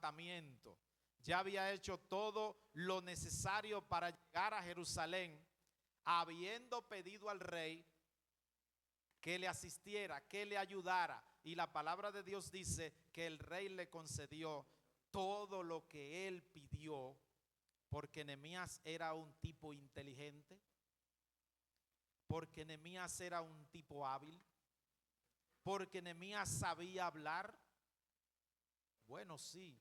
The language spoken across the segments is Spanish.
levantamiento, ya había hecho todo lo necesario para llegar a Jerusalén, habiendo pedido al rey que le asistiera, que le ayudara. Y la palabra de Dios dice que el rey le concedió todo lo que él pidió, porque Nehemías era un tipo inteligente, porque Nehemías era un tipo hábil, porque Nehemías sabía hablar. Bueno, sí,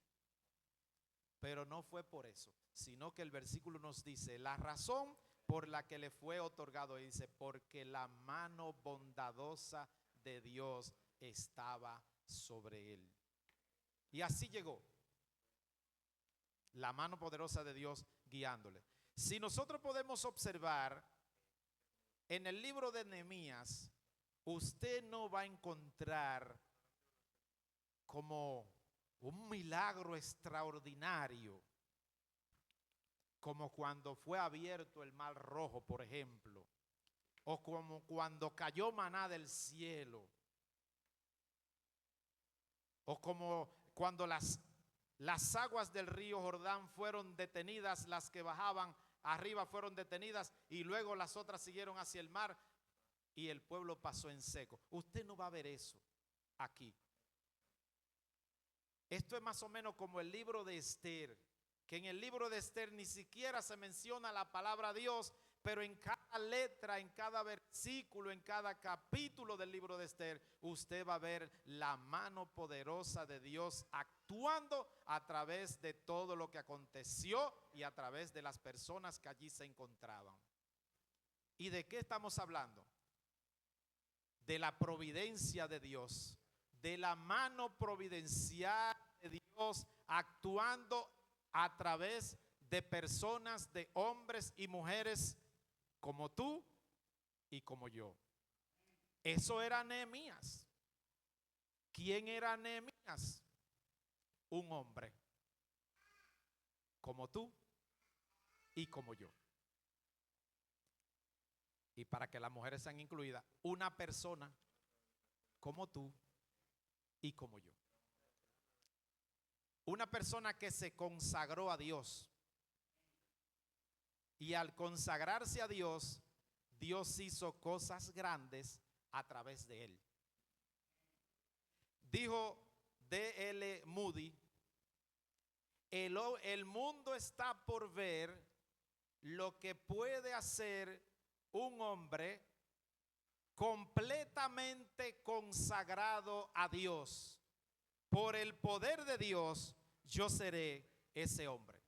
pero no fue por eso, sino que el versículo nos dice la razón por la que le fue otorgado. Y dice, porque la mano bondadosa de Dios estaba sobre él. Y así llegó la mano poderosa de Dios guiándole. Si nosotros podemos observar en el libro de Nehemías, usted no va a encontrar como un milagro extraordinario, como cuando fue abierto el mar rojo, por ejemplo, o como cuando cayó maná del cielo, o como cuando las aguas del río Jordán fueron detenidas, las que bajaban arriba fueron detenidas y luego las otras siguieron hacia el mar y el pueblo pasó en seco. Usted no va a ver eso aquí. Esto es más o menos como el libro de Esther, que en el libro de Esther ni siquiera se menciona la palabra Dios, pero en cada letra, en cada versículo, en cada capítulo del libro de Esther, usted va a ver la mano poderosa de Dios actuando a través de todo lo que aconteció y a través de las personas que allí se encontraban. ¿Y de qué estamos hablando? De la providencia de Dios, de la mano providencial de Dios actuando a través de personas, de hombres y mujeres como tú y como yo. Eso era Nehemías. ¿Quién era Nehemías? Un hombre como tú y como yo. Y para que las mujeres sean incluidas, una persona como tú y como yo. Una persona que se consagró a Dios. Y al consagrarse a Dios, Dios hizo cosas grandes a través de él. Dijo D.L. Moody, el mundo está por ver lo que puede hacer un hombre completamente consagrado a Dios. Por el poder de Dios, yo seré ese hombre.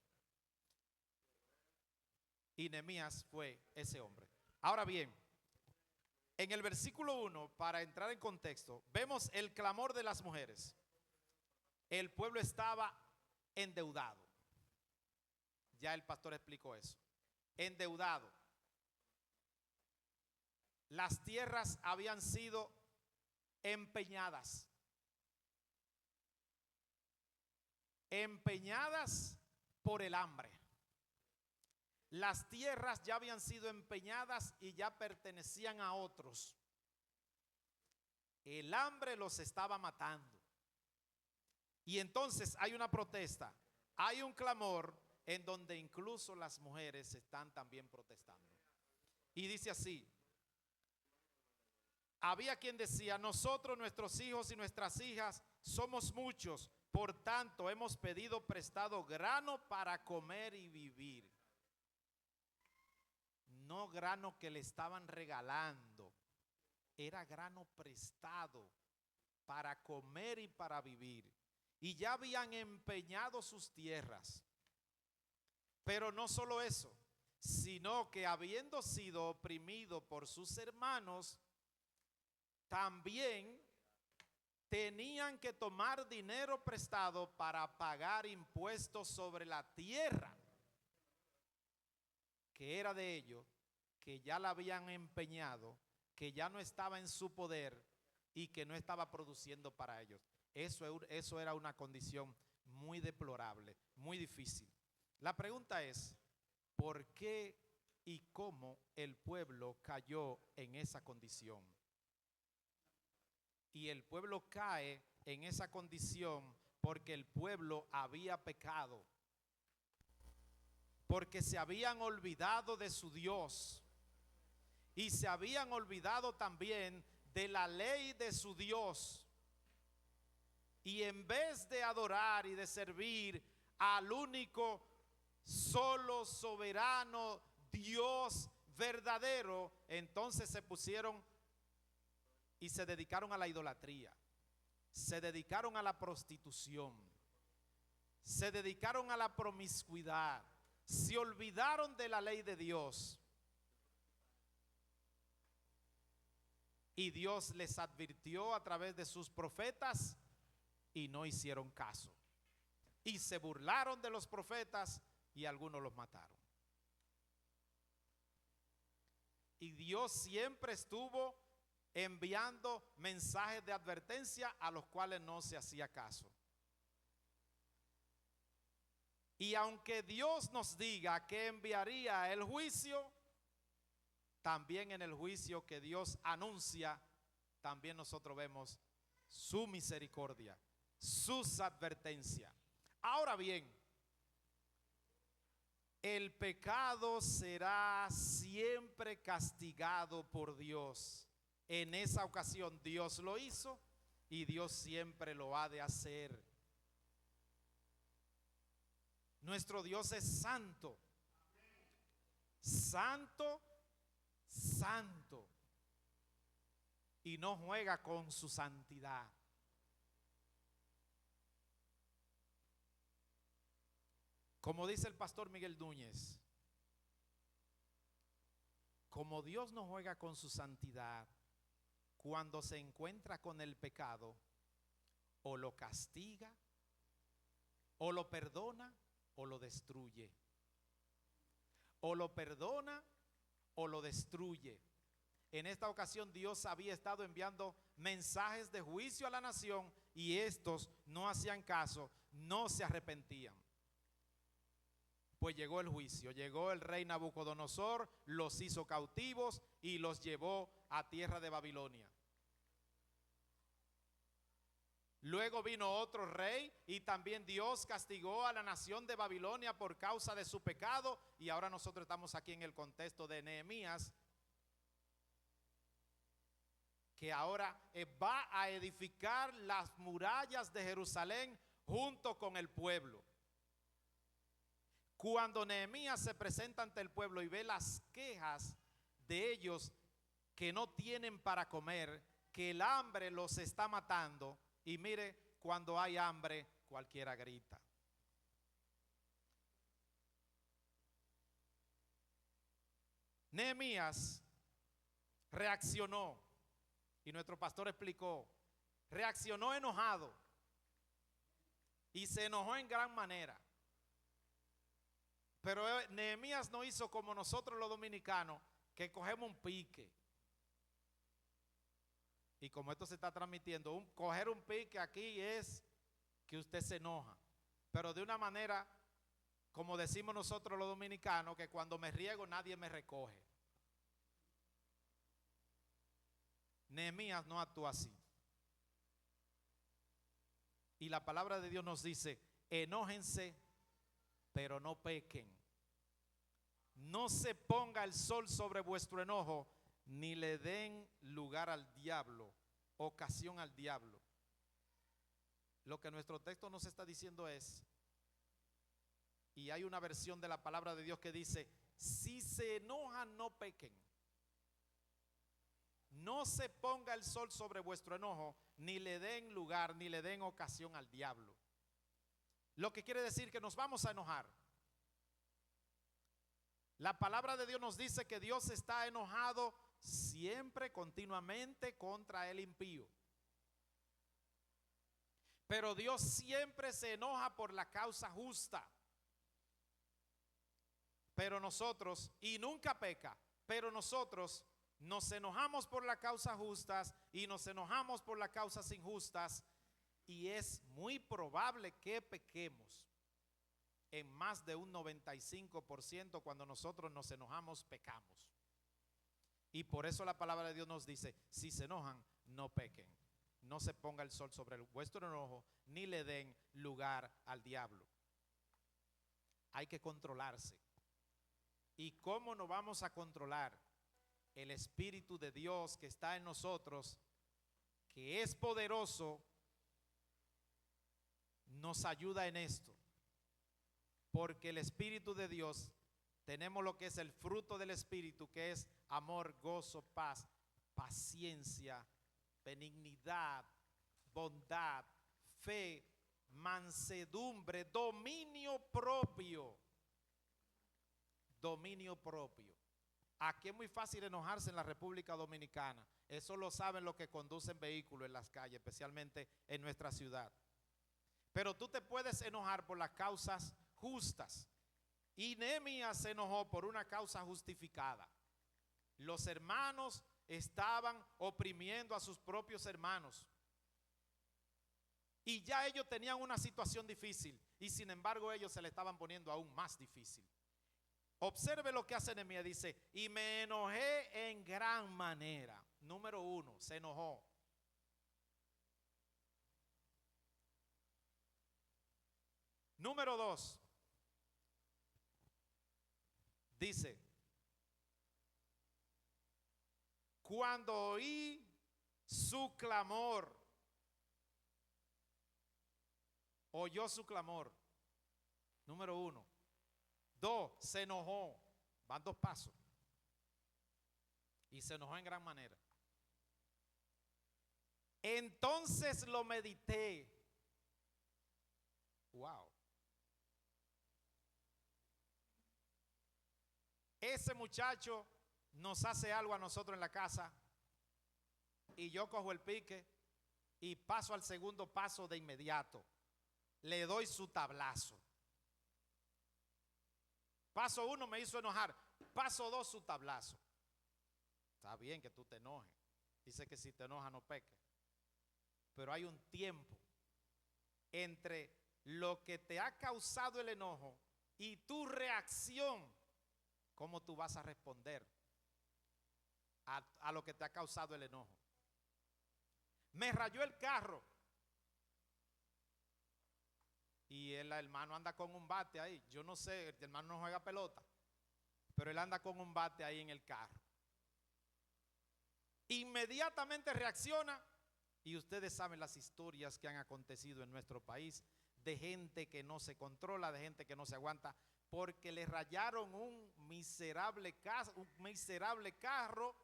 Y Nehemías fue ese hombre. Ahora bien, en el versículo 1, para entrar en contexto, vemos el clamor de las mujeres. El pueblo estaba endeudado. Ya el pastor explicó eso. Endeudado. Las tierras habían sido empeñadas. Empeñadas por el hambre. Las tierras ya habían sido empeñadas y ya pertenecían a otros. El hambre los estaba matando. Y entonces hay una protesta, hay un clamor en donde incluso las mujeres están también protestando. Y dice así, había quien decía, nosotros, nuestros hijos y nuestras hijas somos muchos, por tanto hemos pedido prestado grano para comer y vivir. No grano que le estaban regalando, era grano prestado para comer y para vivir. Y ya habían empeñado sus tierras. Pero no solo eso, sino que habiendo sido oprimido por sus hermanos, también tenían que tomar dinero prestado para pagar impuestos sobre la tierra que era de ellos, que ya la habían empeñado, que ya no estaba en su poder y que no estaba produciendo para ellos. Eso era una condición muy deplorable, muy difícil. La pregunta es, ¿por qué y cómo el pueblo cayó en esa condición? Y el pueblo cae en esa condición porque el pueblo había pecado, porque se habían olvidado de su Dios y se habían olvidado también de la ley de su Dios. Y en vez de adorar y de servir al único, solo, soberano Dios verdadero, entonces se pusieron y se dedicaron a la idolatría, se dedicaron a la prostitución, se dedicaron a la promiscuidad, se olvidaron de la ley de Dios. Y Dios les advirtió a través de sus profetas y no hicieron caso. Y se burlaron de los profetas y algunos los mataron. Y Dios siempre estuvo enviando mensajes de advertencia a los cuales no se hacía caso. Y aunque Dios nos diga que enviaría el juicio, también en el juicio que Dios anuncia, también nosotros vemos su misericordia, sus advertencias. Ahora bien, el pecado será siempre castigado por Dios. En esa ocasión Dios lo hizo y Dios siempre lo ha de hacer. Nuestro Dios es santo, santo, santo, y no juega con su santidad. Como dice el pastor Miguel Núñez, como Dios no juega con su santidad, cuando se encuentra con el pecado, o lo castiga, o lo perdona, o lo destruye. O lo perdona, o lo destruye. En esta ocasión Dios había estado enviando mensajes de juicio a la nación y estos no hacían caso, no se arrepentían. Pues llegó el juicio, llegó el rey Nabucodonosor, los hizo cautivos y los llevó a tierra de Babilonia. Luego vino otro rey y también Dios castigó a la nación de Babilonia por causa de su pecado. Y ahora nosotros estamos aquí en el contexto de Nehemías, que ahora va a edificar las murallas de Jerusalén junto con el pueblo. Cuando Nehemías se presenta ante el pueblo y ve las quejas de ellos que no tienen para comer, que el hambre los está matando, y mire, cuando hay hambre cualquiera grita. Nehemías reaccionó, y nuestro pastor explicó, reaccionó enojado y se enojó en gran manera. Pero Nehemías no hizo como nosotros los dominicanos, que cogemos un pique. Y como esto se está transmitiendo, coger un pique aquí es que usted se enoja. Pero de una manera, como decimos nosotros los dominicanos, que cuando me riego nadie me recoge. Nehemías no actúa así. Y la palabra de Dios nos dice, enójense, pero no pequen. No se ponga el sol sobre vuestro enojo, ni le den lugar al diablo, ocasión al diablo. Lo que nuestro texto nos está diciendo es, y hay una versión de la palabra de Dios que dice, si se enojan no pequen. No se ponga el sol sobre vuestro enojo, ni le den lugar, ni le den ocasión al diablo. Lo que quiere decir que nos vamos a enojar. La palabra de Dios nos dice que Dios está enojado siempre, continuamente contra el impío. Pero Dios siempre se enoja por la causa justa. Pero nosotros, y nunca peca, pero nosotros nos enojamos por las causas justas y nos enojamos por las causas injustas, y es muy probable que pequemos. En más de un 95% cuando nosotros nos enojamos, pecamos. Y por eso la palabra de Dios nos dice, si se enojan, no pequen. no se ponga el sol sobre vuestro enojo, ni le den lugar al diablo. Hay que controlarse. ¿Y cómo nos vamos a controlar? El Espíritu de Dios que está en nosotros, que es poderoso, nos ayuda en esto. Porque el Espíritu de Dios, tenemos lo que es el fruto del Espíritu, que es amor, gozo, paz, paciencia, benignidad, bondad, fe, mansedumbre, dominio propio. Dominio propio. Aquí es muy fácil enojarse en la República Dominicana. Eso lo saben los que conducen vehículos en las calles, especialmente en nuestra ciudad. Pero tú te puedes enojar por las causas justas. Y Nehemías se enojó por una causa justificada. Los hermanos estaban oprimiendo a sus propios hermanos. Y ya ellos tenían una situación difícil. Y sin embargo ellos se le estaban poniendo aún más difícil. Observe lo que hace Nehemías, dice, y me enojé en gran manera. Número 1, se enojó. Número 2, dice, cuando oí su clamor, oyó su clamor. Número 1. 2, se enojó. Van 2 pasos. Y se enojó en gran manera. Entonces lo medité. Wow. Ese muchacho nos hace algo a nosotros en la casa y yo cojo el pique y paso al segundo paso de inmediato. Le doy su tablazo. Paso 1 me hizo enojar. Paso 2 su tablazo. Está bien que tú te enojes. Dice que si te enojas no peques. Pero hay un tiempo entre lo que te ha causado el enojo y tu reacción. ¿Cómo tú vas a responder a lo que te ha causado el enojo? Me rayó el carro. Y el hermano anda con un bate ahí. Yo no sé, el hermano no juega pelota, pero él anda con un bate ahí en el carro. Inmediatamente reacciona. Y ustedes saben las historias que han acontecido en nuestro país de gente que no se controla, de gente que no se aguanta, porque le rayaron un miserable carro.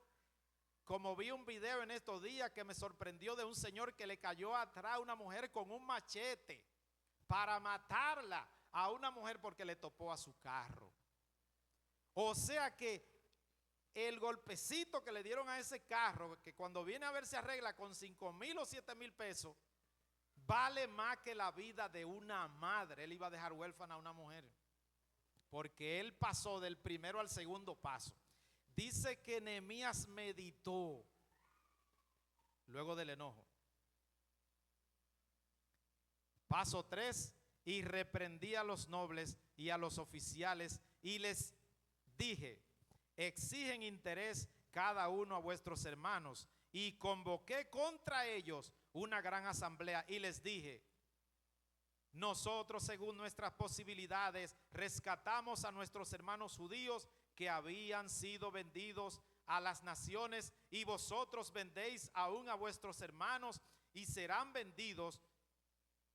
Como vi un video en estos días que me sorprendió de un señor que le cayó atrás a una mujer con un machete para matarla a una mujer porque le topó a su carro. O sea que el golpecito que le dieron a ese carro, que cuando viene a ver se arregla con 5,000 o 7,000 pesos, vale más que la vida de una madre. Él iba a dejar huérfana a una mujer, porque él pasó del primero al segundo paso. Dice que Nehemías meditó luego del enojo. Paso 3, y reprendí a los nobles y a los oficiales y les dije, exigen interés cada uno a vuestros hermanos. Y convoqué contra ellos una gran asamblea y les dije, nosotros según nuestras posibilidades rescatamos a nuestros hermanos judíos que habían sido vendidos a las naciones, y vosotros vendéis aún a vuestros hermanos y serán vendidos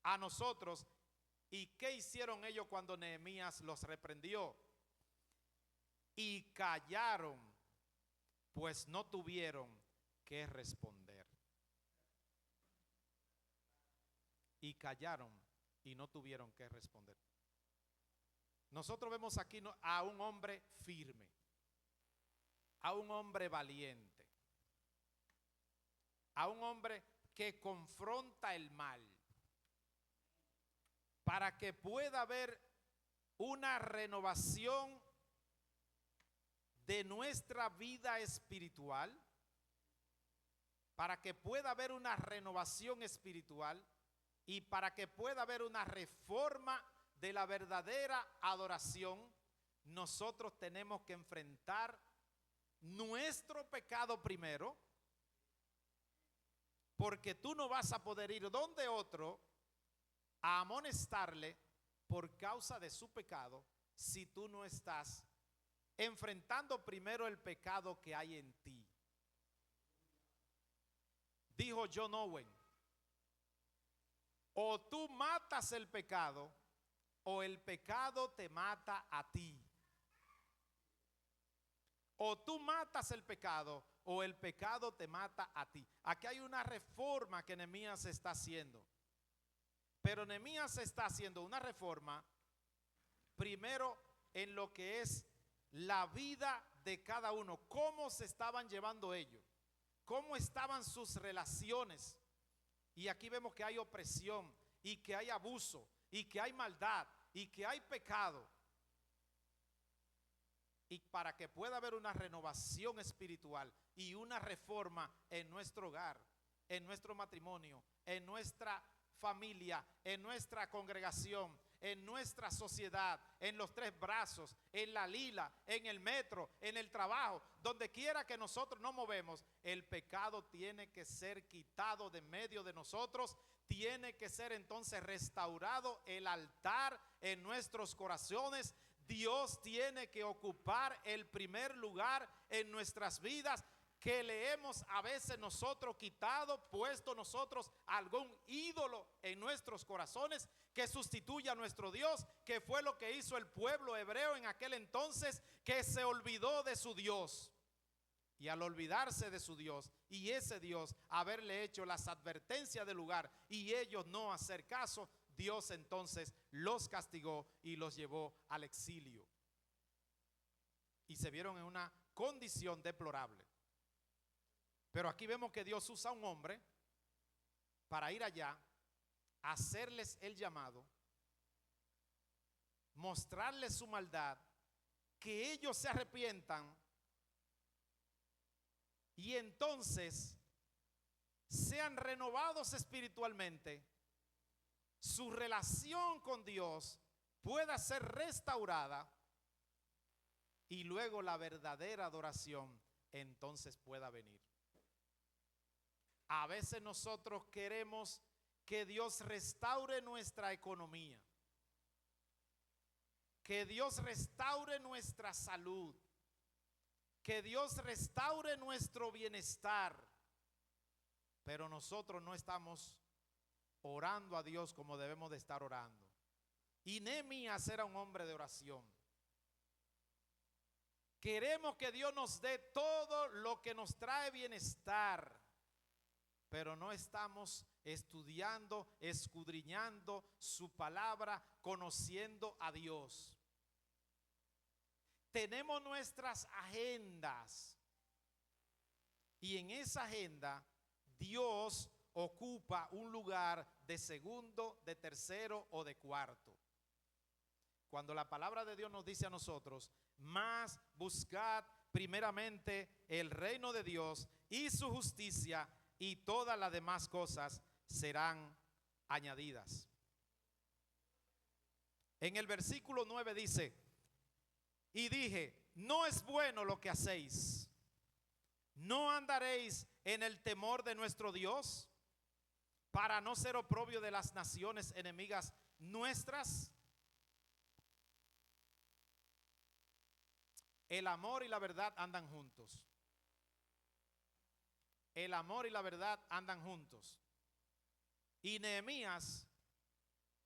a nosotros. ¿Y qué hicieron ellos cuando Nehemías los reprendió? Y callaron, pues no tuvieron que responder. Y callaron y no tuvieron que responder. Nosotros vemos aquí a un hombre firme, a un hombre valiente, a un hombre que confronta el mal para que pueda haber una renovación de nuestra vida espiritual, para que pueda haber una renovación espiritual y para que pueda haber una reforma de la verdadera adoración. Nosotros tenemos que enfrentar nuestro pecado primero porque tú no vas a poder ir donde otro a amonestarle por causa de su pecado si tú no estás enfrentando primero el pecado que hay en ti. Dijo John Owen, o tú matas el pecado o el pecado te mata a ti. O tú matas el pecado o el pecado te mata a ti. Aquí hay una reforma que Nehemías está haciendo. Pero Nehemías está haciendo una reforma primero en lo que es la vida de cada uno. Cómo se estaban llevando ellos. Cómo estaban sus relaciones. Y aquí vemos que hay opresión y que hay abuso y que hay maldad y que hay pecado. Y para que pueda haber una renovación espiritual y una reforma en nuestro hogar, en nuestro matrimonio, en nuestra familia, en nuestra congregación, en nuestra sociedad, en los tres brazos, en la lila, en el metro, en el trabajo, donde quiera que nosotros nos movemos, el pecado tiene que ser quitado de medio de nosotros. Tiene que ser entonces restaurado el altar en nuestros corazones. Dios tiene que ocupar el primer lugar en nuestras vidas, que le hemos a veces nosotros quitado, puesto nosotros algún ídolo en nuestros corazones que sustituya a nuestro Dios, que fue lo que hizo el pueblo hebreo en aquel entonces, que se olvidó de su Dios. Y al olvidarse de su Dios y ese Dios haberle hecho las advertencias del lugar y ellos no hacer caso, Dios entonces los castigó y los llevó al exilio. Y se vieron en una condición deplorable. Pero aquí vemos que Dios usa a un hombre para ir allá, hacerles el llamado, mostrarles su maldad, que ellos se arrepientan y entonces sean renovados espiritualmente, su relación con Dios pueda ser restaurada y luego la verdadera adoración entonces pueda venir. A veces nosotros queremos que Dios restaure nuestra economía, que Dios restaure nuestra salud, que Dios restaure nuestro bienestar, pero nosotros no estamos orando a Dios como debemos de estar orando. Y Nehemías era un hombre de oración. Queremos que Dios nos dé todo lo que nos trae bienestar, pero no estamos estudiando, escudriñando su palabra, conociendo a Dios. Tenemos nuestras agendas y en esa agenda Dios ocupa un lugar de segundo, de tercero o de cuarto. Cuando la palabra de Dios nos dice a nosotros, más buscad primeramente el reino de Dios y su justicia, y todas las demás cosas serán añadidas. En el versículo 9 dice, y dije, no es bueno lo que hacéis, no andaréis en el temor de nuestro Dios, para no ser oprobio de las naciones enemigas nuestras. El amor y la verdad andan juntos. El amor y la verdad andan juntos. Y Nehemías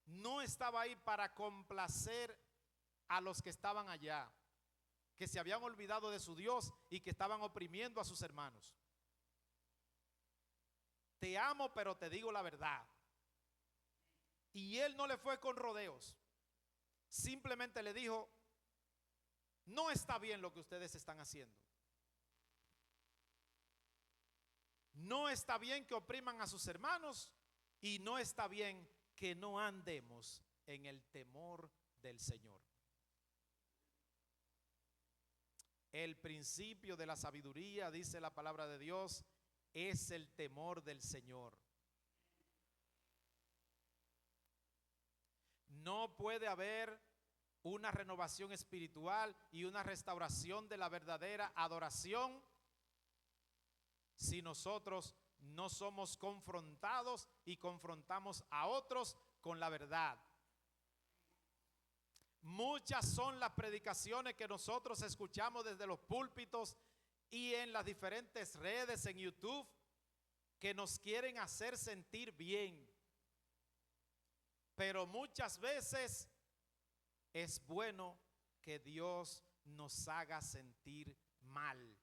no estaba ahí para complacer a los que estaban allá, que se habían olvidado de su Dios y que estaban oprimiendo a sus hermanos. Te amo, pero te digo la verdad. Y él no le fue con rodeos. Simplemente le dijo, no está bien lo que ustedes están haciendo. No está bien que opriman a sus hermanos y no está bien que no andemos en el temor del Señor. El principio de la sabiduría, dice la palabra de Dios, es el temor del Señor. No puede haber una renovación espiritual y una restauración de la verdadera adoración si nosotros no somos confrontados y confrontamos a otros con la verdad. Muchas son las predicaciones que nosotros escuchamos desde los púlpitos y en las diferentes redes, en YouTube, que nos quieren hacer sentir bien. Pero muchas veces es bueno que Dios nos haga sentir mal.